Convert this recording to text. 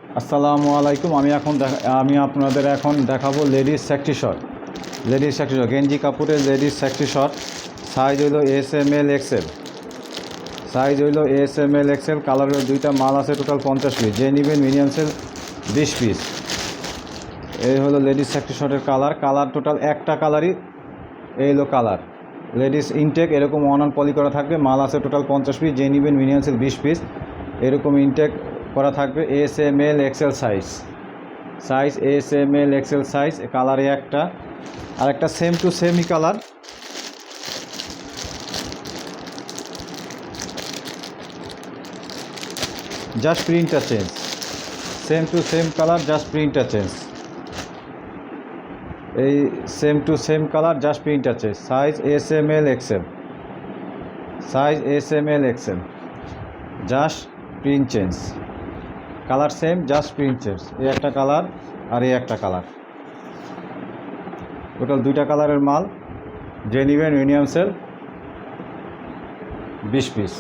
আসসালামু আলাইকুম। আমি আপনাদের এখন দেখাবো লেডিস সেক্সি শর্ট। গেঞ্জি কাপড়ের লেডিস সেক্সি শর্ট। সাইজ হইল SML XL। কালারের দুইটা মাল আছে, টোটাল 50 পিস। যে নেবেন মিনিমাম সেল 20 পিস। এই হলো লেডিস সেক্সি শর্টের কালার টোটাল একটা কালারই। এই হলো কালার। লেডিস ইনটেক এরকম অন পলি করা থাকবে। মাল আছে টোটাল 50 পিস। যে নেবেন মিনিমাম সেল 20 পিস। এরকম ইনটেক করা থাকবে। SML XL size. SML XL size. কালারে একটা আর একটা সেম টু সেমই কালার। জাস্ট প্রিন্টটা change. Same to same colour, just প্রিন্টটা চেঞ্জ। এই same to same colour, just প্রিন্টটা change. Size SML XL। Just print change. Colour same, just print change. এই একটা কালার আর এই একটা কালার। টোটাল দুইটা কালারের মাল। যে নেবেন মিনিমাম সেল 20 পিস।